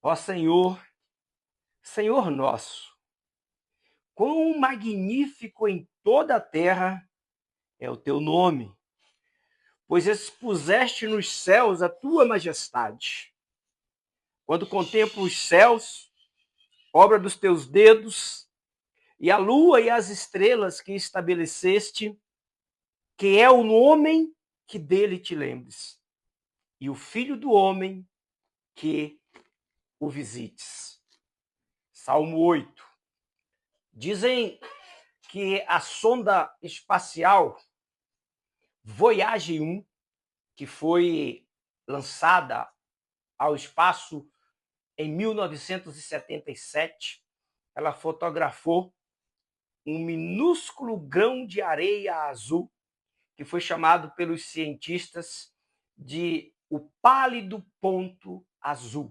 Ó Senhor, Senhor nosso, quão magnífico em toda a terra é o teu nome, pois expuseste nos céus a tua majestade. Quando contemplo os céus, obra dos teus dedos, e a lua e as estrelas que estabeleceste, que é o homem que dele te lembres, e o filho do homem que o visites. Salmo 8. Dizem que a sonda espacial Voyage 1, que foi lançada ao espaço em 1977, ela fotografou um minúsculo grão de areia azul, que foi chamado pelos cientistas de o pálido ponto azul,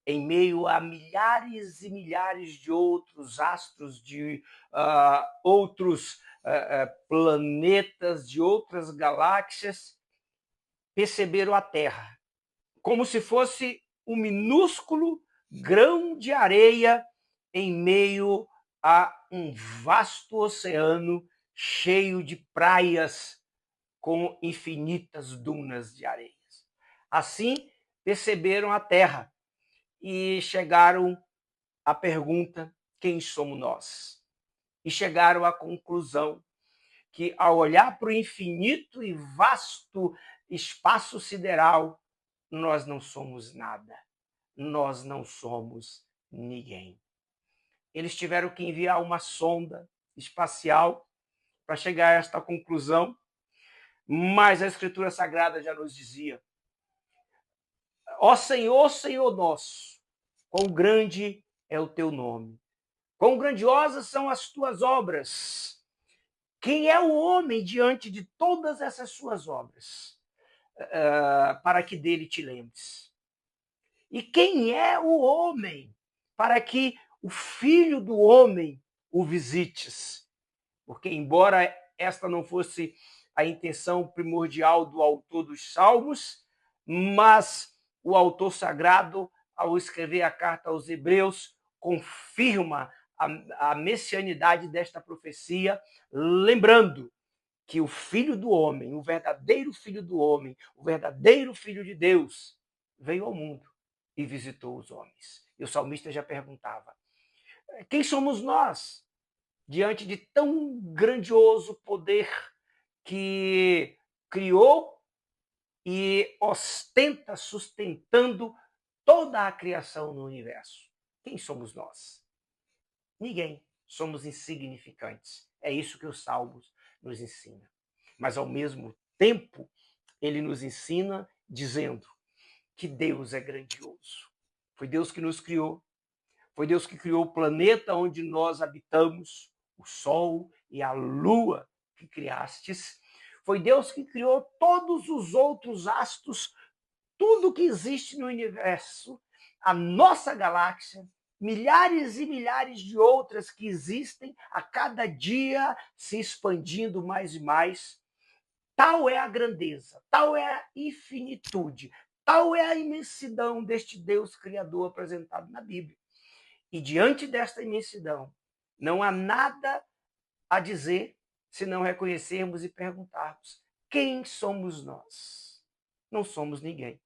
em meio a milhares e milhares de outros astros, de outros planetas, de outras galáxias, perceberam a Terra como se fosse um minúsculo grão de areia em meio a um vasto oceano cheio de praias com infinitas dunas de areias. Assim, perceberam a Terra e chegaram à pergunta: quem somos nós? E chegaram à conclusão que, ao olhar para o infinito e vasto espaço sideral, nós não somos nada, nós não somos ninguém. Eles tiveram que enviar uma sonda espacial para chegar a esta conclusão, mas a Escritura Sagrada já nos dizia: ó Senhor, Senhor nosso, quão grande é o teu nome, quão grandiosas são as tuas obras. Quem é o homem diante de todas essas suas obras, para que dele te lembres? E quem é o homem para que o filho do homem o visites? Porque, embora esta não fosse a intenção primordial do autor dos Salmos, mas o autor sagrado, ao escrever a carta aos Hebreus, confirma a messianidade desta profecia, lembrando que o Filho do Homem, o verdadeiro Filho do Homem, o verdadeiro Filho de Deus, veio ao mundo e visitou os homens. E o salmista já perguntava: quem somos nós diante de tão grandioso poder que criou e ostenta sustentando toda a criação no universo? Quem somos nós? Ninguém. Somos insignificantes. É isso que os Salmos nos ensinam. Mas, ao mesmo tempo, ele nos ensina dizendo que Deus é grandioso. Foi Deus que nos criou. Foi Deus que criou o planeta onde nós habitamos, o Sol e a Lua que criastes. Foi Deus que criou todos os outros astros, tudo que existe no universo, a nossa galáxia, milhares e milhares de outras que existem a cada dia se expandindo mais e mais. Tal é a grandeza, tal é a infinitude, tal é a imensidão deste Deus Criador apresentado na Bíblia. E diante desta imensidão, não há nada a dizer se não reconhecermos e perguntarmos: quem somos nós? Não somos ninguém.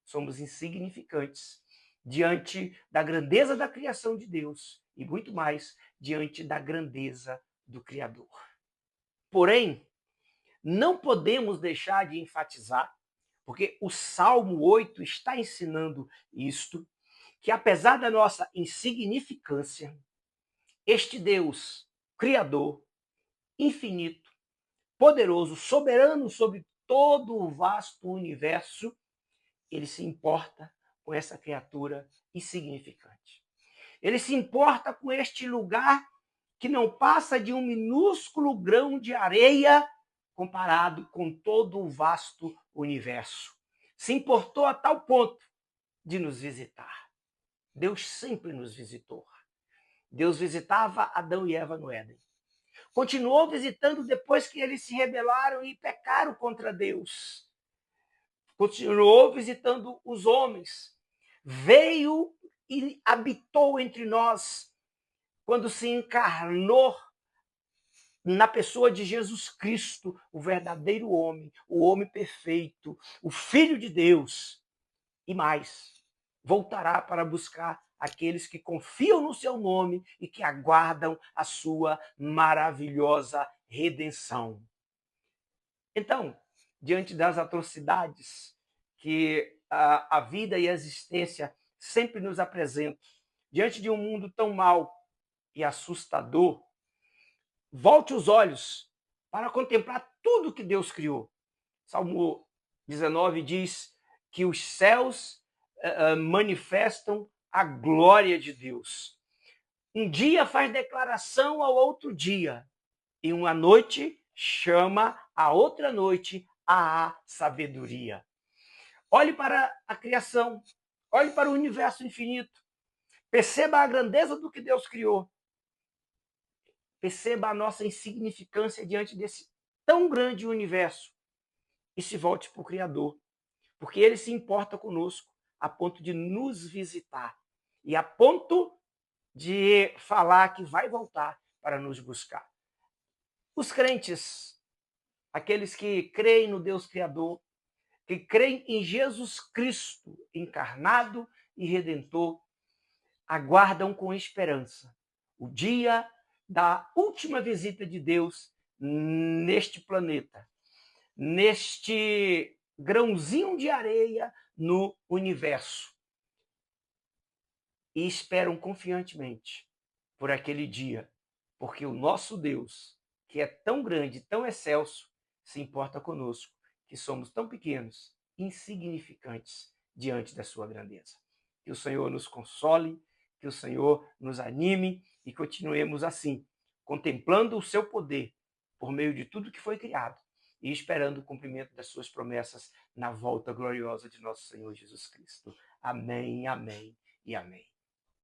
Somos insignificantes diante da grandeza da criação de Deus e muito mais diante da grandeza do Criador. Porém, não podemos deixar de enfatizar, porque o Salmo 8 está ensinando isto, que apesar da nossa insignificância, este Deus criador, infinito, poderoso, soberano sobre todo o vasto universo, ele se importa com essa criatura insignificante. Ele se importa com este lugar que não passa de um minúsculo grão de areia comparado com todo o vasto universo. Se importou a tal ponto de nos visitar. Deus sempre nos visitou. Deus visitava Adão e Eva no Éden. Continuou visitando depois que eles se rebelaram e pecaram contra Deus. Continuou visitando os homens veio e habitou entre nós quando se encarnou na pessoa de Jesus Cristo, o verdadeiro homem, o homem perfeito, o Filho de Deus. E mais, voltará para buscar aqueles que confiam no seu nome e que aguardam a sua maravilhosa redenção. Então, diante das atrocidades que a vida e a existência sempre nos apresentam, diante de um mundo tão mau e assustador, volte os olhos para contemplar tudo que Deus criou. Salmo 19 diz que os céus manifestam a glória de Deus. Um dia faz declaração ao outro dia, e uma noite chama a outra noite à sabedoria. Olhe para a criação, olhe para o universo infinito, perceba a grandeza do que Deus criou, perceba a nossa insignificância diante desse tão grande universo e se volte para o Criador, porque Ele se importa conosco a ponto de nos visitar e a ponto de falar que vai voltar para nos buscar. Os crentes, aqueles que creem no Deus Criador, que creem em Jesus Cristo encarnado e redentor, aguardam com esperança o dia da última visita de Deus neste planeta, neste grãozinho de areia no universo. E esperam confiantemente por aquele dia, porque o nosso Deus, que é tão grande, tão excelso, se importa conosco, que somos tão pequenos, insignificantes diante da sua grandeza. Que o Senhor nos console, que o Senhor nos anime e continuemos assim, contemplando o seu poder por meio de tudo que foi criado e esperando o cumprimento das suas promessas na volta gloriosa de nosso Senhor Jesus Cristo. Amém, amém e amém.